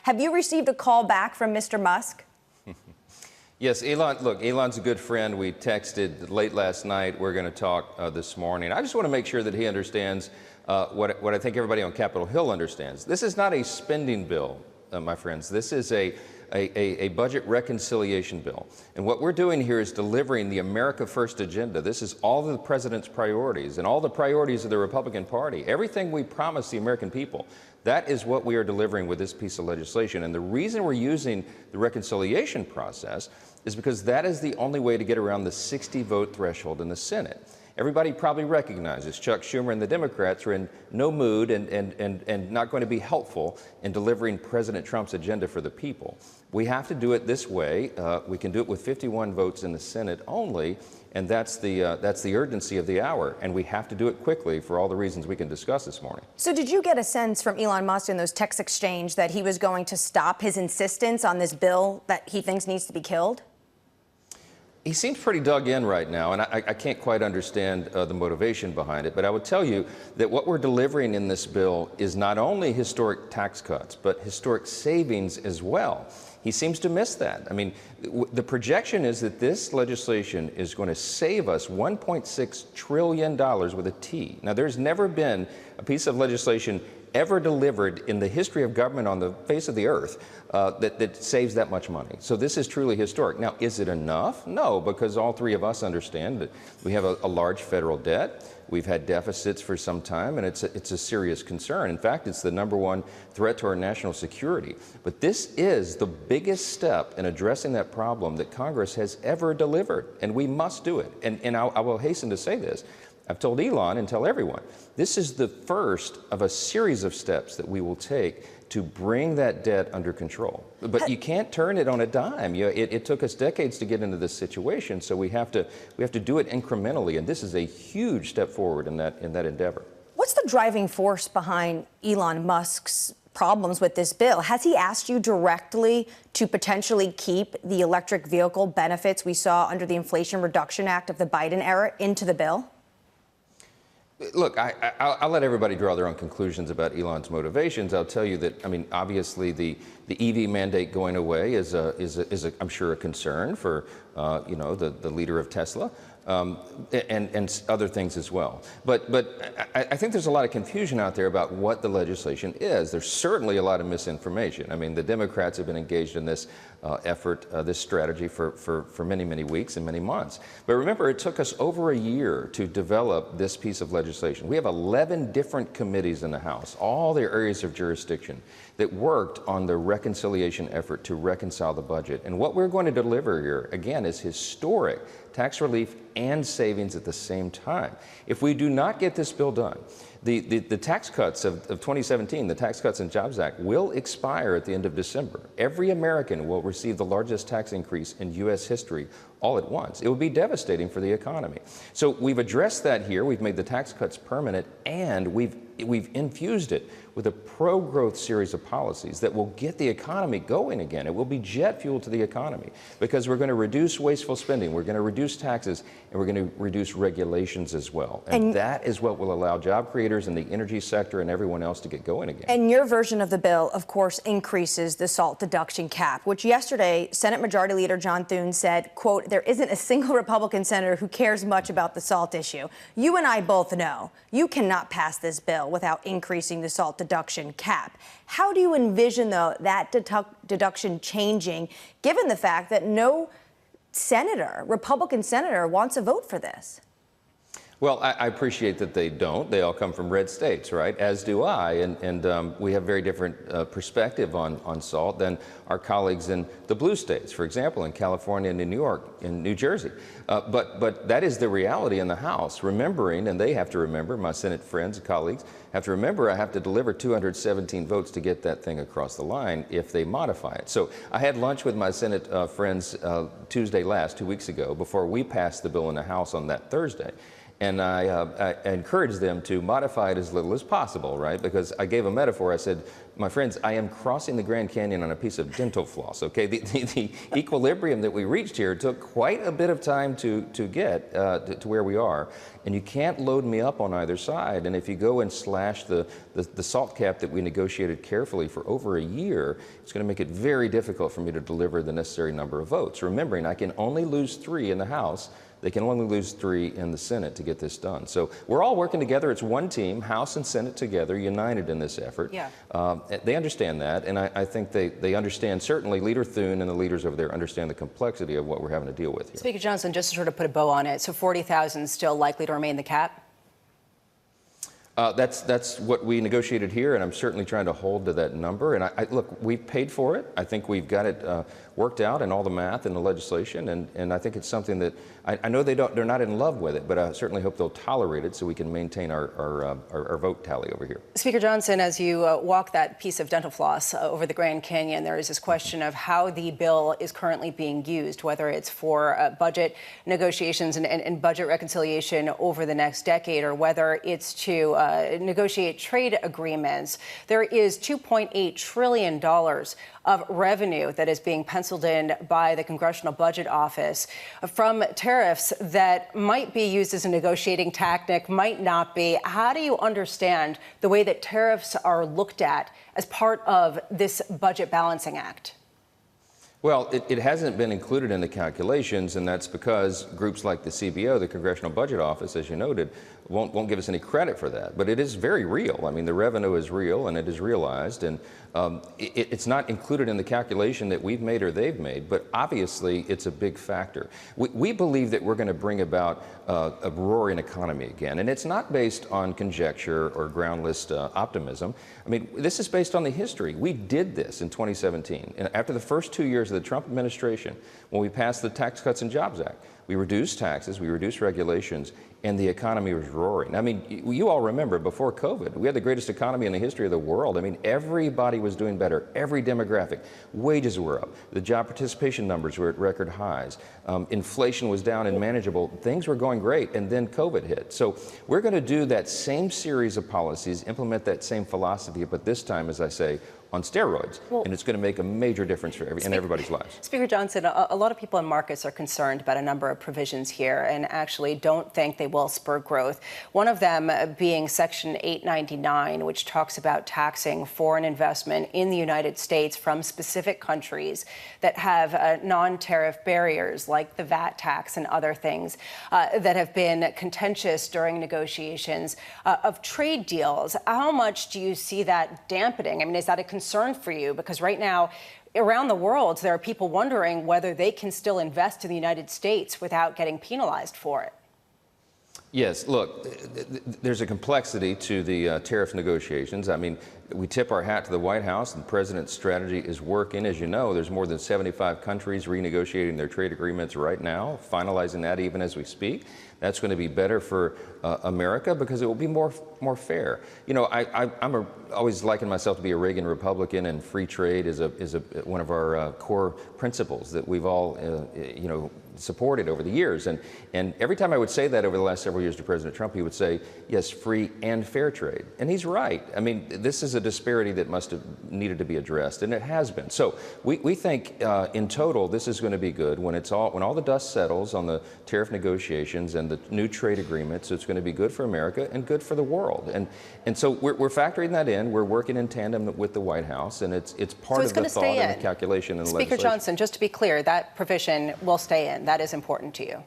Have you received a call back from Mr. Musk? Yes, Elon, look, Elon's a good friend. We texted late last night. We're going to talk this morning. I just want to make sure that he understands what I think everybody on Capitol Hill understands. This is not a spending bill, my friends. This is a budget reconciliation bill. And what we're doing here is delivering the America First agenda. This is all of the president's priorities and all the priorities of the Republican Party. Everything we promised the American people, that is what we are delivering with this piece of legislation. And the reason we're using the reconciliation process is because that is the only way to get around the 60-vote threshold in the Senate. Everybody probably recognizes Chuck Schumer and the Democrats are in no mood and not going to be helpful in delivering President Trump's agenda for the people. We have to do it this way. We can do it with 51 votes in the Senate only, and that's the urgency of the hour. And we have to do it quickly for all the reasons we can discuss this morning. So did you get a sense from Elon Musk in those text exchange that he was going to stop his insistence on this bill that he thinks needs to be killed? He seems pretty dug in right now, and I can't quite understand the motivation behind it. But I would tell you that what we're delivering in this bill is not only historic tax cuts, but historic savings as well. He seems to miss that. I mean, the projection is that this legislation is going to save us $1.6 trillion with a T. Now, there's never been a piece of legislation ever delivered in the history of government on the face of the earth that saves that much money. So this is truly historic. Now, is it enough? No, because all three of us understand that we have a large federal debt. We've had deficits for some time, and it's a serious concern. In fact, it's the #1 threat to our national security. But this is the biggest step in addressing that problem that Congress has ever delivered, and we must do it. And I will hasten to say this. I've told Elon and tell everyone, this is the first of a series of steps that we will take to bring that debt under control. But you can't turn it on a dime. It took us decades to get into this situation, so we have to do it incrementally, and this is a huge step forward in that endeavor. What's the driving force behind Elon Musk's problems with this bill? Has he asked you directly to potentially keep the electric vehicle benefits we saw under the Inflation Reduction Act of the Biden era into the bill? Look, I'll let everybody draw their own conclusions about Elon's motivations. I'll tell you that, I mean, obviously the EV mandate going away is I'm sure a concern for, the leader of Tesla. And other things as well. But I think there's a lot of confusion out there about what the legislation is. There's certainly a lot of misinformation. I mean, the Democrats have been engaged in this effort, this strategy for many, many weeks and many months. But remember, it took us over a year to develop this piece of legislation. We have 11 different committees in the House, all their areas of jurisdiction, that worked on the reconciliation effort to reconcile the budget. And what we're going to deliver here, again, is historic tax relief and savings at the same time. If we do not get this bill done, the tax cuts of 2017, the Tax Cuts and Jobs Act, will expire at the end of December. Every American will receive the largest tax increase in U.S. history all at once. It would be devastating for the economy. So we've addressed that here. We've made the tax cuts permanent, and we've infused it with a pro-growth series of policies that will get the economy going again. It will be jet fuel to the economy because we're going to reduce wasteful spending, we're going to reduce taxes, and we're going to reduce regulations as well. And that is what will allow job creators in the energy sector and everyone else to get going again. And your version of the bill, of course, increases the SALT deduction cap, which yesterday Senate Majority Leader John Thune said, quote, there isn't a single Republican senator who cares much about the SALT issue. You and I both know you cannot pass this bill without increasing the SALT deduction cap. How do you envision, though, that deduction changing, given the fact that no senator, Republican senator, wants a vote for this? Well, I appreciate that they don't. They all come from red states, right? As do I. And we have very different perspective on SALT than our colleagues in the blue states, for example, in California and in New York and New Jersey. But that is the reality in the House, remembering, and they have to remember, my Senate friends and colleagues have to remember, I have to deliver 217 votes to get that thing across the line if they modify it. So I had lunch with my Senate friends Tuesday last, 2 weeks ago, before we passed the bill in the House on that Thursday. And I encouraged them to modify it as little as possible, right? Because I gave a metaphor. I said, my friends, I am crossing the Grand Canyon on a piece of dental floss, okay? The equilibrium that we reached here took quite a bit of time to get to where we are, and you can't load me up on either side. And if you go and slash the salt cap that we negotiated carefully for over a year, it's going to make it very difficult for me to deliver the necessary number of votes. Remembering, I can only lose 3 in the House. They can only lose 3 in the Senate to get this done. So we're all working together. It's one team, House and Senate together, united in this effort. Yeah. They understand that, and I think they understand, certainly Leader Thune and the leaders over there understand the complexity of what we're having to deal with here. Speaker Johnson, just to sort of put a bow on it, so 40,000 still likely to remain the cap? That's what we negotiated here, and I'm certainly trying to hold to that number. And look, we've paid for it. I think we've got it worked out in all the math and the legislation, and I think it's something that I know they're not in love with it, but I certainly hope they'll tolerate it so we can maintain our vote tally over here. Speaker Johnson, as you walk that piece of dental floss over the Grand Canyon, there is this question of how the bill is currently being used, whether it's for budget negotiations and budget reconciliation over the next decade, or whether it's to negotiate trade agreements. There is $2.8 trillion of revenue that is being penciled in by the Congressional Budget Office from tariffs that might be used as a negotiating tactic, might not be. How do you understand the way that tariffs are looked at as part of this budget balancing act? Well, it hasn't been included in the calculations, and that's because groups like the CBO, the Congressional Budget Office, as you noted, won't give us any credit for that. But it is very real. I mean, the revenue is real, and it is realized, and it's not included in the calculation that we've made or they've made, but obviously it's a big factor. We believe that we're going to bring about a roaring economy again, and it's not based on conjecture or groundless optimism. I mean, this is based on the history. We did this in 2017, and after the first 2 years of the Trump administration, when we passed the Tax Cuts and Jobs Act, we reduced taxes, we reduced regulations, and the economy was roaring. I mean, you all remember before COVID, we had the greatest economy in the history of the world. I mean, everybody was doing better, every demographic. Wages were up, the job participation numbers were at record highs, inflation was down and manageable, things were going great, and then COVID hit. So we're going to do that same series of policies, implement that same philosophy, but this time, as I say, on steroids, and it's going to make a major difference for in everybody's lives. Speaker Johnson, a lot of people in markets are concerned about a number of provisions here and actually don't think they will spur growth. One of them being Section 899, which talks about taxing foreign investment in the United States from specific countries that have non-tariff barriers like the VAT tax and other things that have been contentious during negotiations of trade deals. How much do you see that dampening? I mean, is that a concern for you? Because right now, around the world, there are people wondering whether they can still invest in the United States without getting penalized for it. Yes, look, there's a complexity to the tariff negotiations. I mean, we tip our hat to the White House, and the president's strategy is working. As you know, there's more than 75 countries renegotiating their trade agreements right now, finalizing that even as we speak. That's going to be better for America because it will be more fair. You know, I'm always liken myself to be a Reagan Republican, and free trade is one of our core principles that we've all, you know, supported over the years. And every time I would say that over the last several years to President Trump, he would say, yes, free and fair trade. And he's right. I mean, this is a disparity that must have needed to be addressed, and it has been. So we think in total this is going to be good when all the dust settles on the tariff negotiations and the new trade agreements. It's going to be good for America and good for the world. And so we're factoring that in. We're working in tandem with the White House, and it's part of the thought and the calculation and the legislation. Speaker Johnson, just to be clear, that provision will stay in. That is important to you.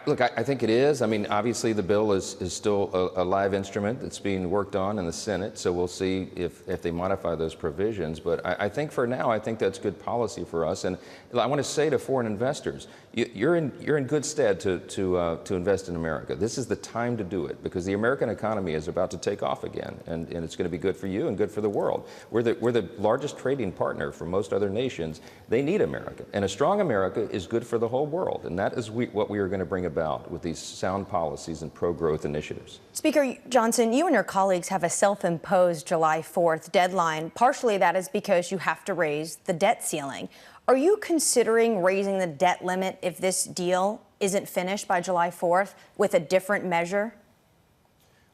Look, I think it is. I mean, obviously the bill is still a live instrument that's being worked on in the Senate, so we'll see if they modify those provisions. But I think for now, I think that's good policy for us. And I want to say to foreign investors, you're in good stead to invest in America. This is the time to do it because the American economy is about to take off again, and it's going to be good for you and good for the world. We're the largest trading partner for most other nations. They need America, and a strong America is good for the whole world, and that is what we are going to bring about with these sound policies and pro-growth initiatives. Speaker Johnson, you and your colleagues have a self-imposed July 4th deadline. Partially that is because you have to raise the debt ceiling. Are you considering raising the debt limit if this deal isn't finished by July 4th with a different measure?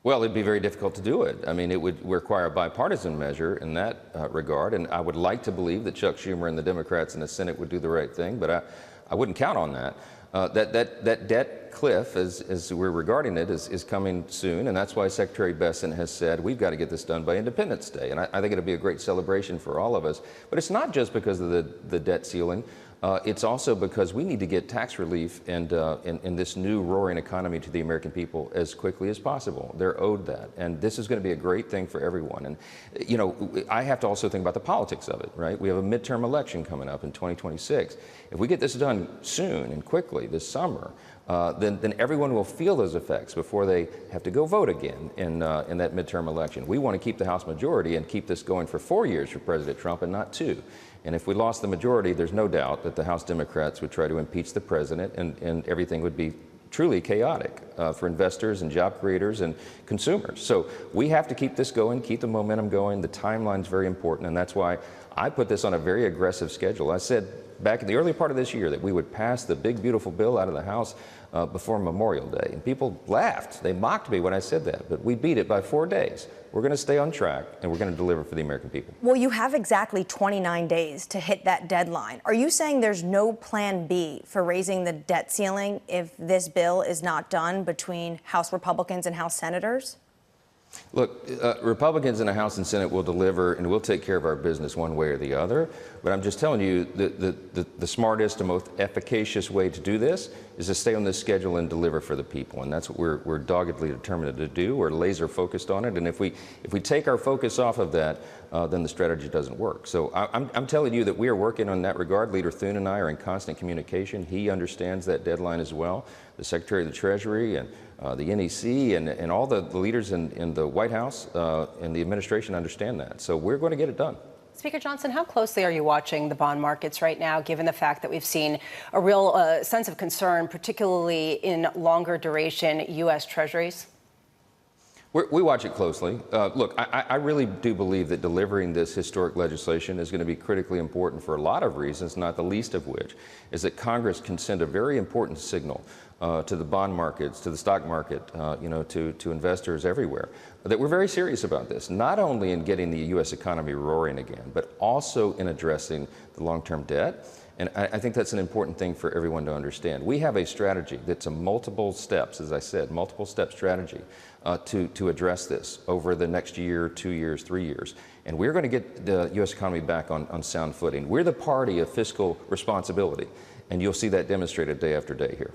Well, it'd be very difficult to do it. I mean, it would require a bipartisan measure in that regard, and I would like to believe that Chuck Schumer and the Democrats in the Senate would do the right thing, but I wouldn't count on that. That debt cliff, as we're regarding it, is coming soon, and that's why Secretary Bessent has said we've got to get this done by Independence Day, and I think it'll be a great celebration for all of us. But it's not just because of the debt ceiling. It's also because we need to get tax relief and this new roaring economy to the American people as quickly as possible. They're owed that. And this is going to be a great thing for everyone. And, you know, I have to also think about the politics of it, right? We have a midterm election coming up in 2026. If we get this done soon and quickly this summer, then everyone will feel those effects before they have to go vote again in that midterm election. We want to keep the House majority and keep this going for 4 years for President Trump and not 2. And if we lost the majority, there's no doubt that the House Democrats would try to impeach the president, and everything would be truly chaotic for investors and job creators and consumers. So we have to keep this going, keep the momentum going. The timeline's very important, and that's why I put this on a very aggressive schedule. I said back in the early part of this year that we would pass the big, beautiful bill out of the House before Memorial Day. And people laughed. They mocked me when I said that. But we beat it by 4 days. We're going to stay on track, and we're going to deliver for the American people. Well, you have exactly 29 days to hit that deadline. Are you saying there's no plan B for raising the debt ceiling if this bill is not done between House Republicans and House senators? Look, Republicans in the House and Senate will deliver, and we'll take care of our business one way or the other. But I'm just telling you, the smartest and most efficacious way to do this is to stay on this schedule and deliver for the people. And that's what we're doggedly determined to do. We're laser focused on it. And if we take our focus off of that, then the strategy doesn't work. So I'm telling you that we are working on that regard. Leader Thune and I are in constant communication. He understands that deadline as well. The Secretary of the Treasury and the NEC and all the leaders in the White House and the administration understand that. So we're going to get it done. Speaker Johnson, how closely are you watching the bond markets right now, given the fact that we've seen a real sense of concern, particularly in longer duration U.S. Treasuries? We watch it closely. Look, I really do believe that delivering this historic legislation is going to be critically important for a lot of reasons, not the least of which is that Congress can send a very important signal to the bond markets, to the stock market, to investors everywhere, that we're very serious about this, not only in getting the U.S. economy roaring again, but also in addressing the long-term debt. And I think that's an important thing for everyone to understand. We have a strategy that's a multiple steps, as I said, multiple step strategy to address this over the next year, 2 years, 3 years. And we're going to get the U.S. economy back on sound footing. We're the party of fiscal responsibility, and you'll see that demonstrated day after day here.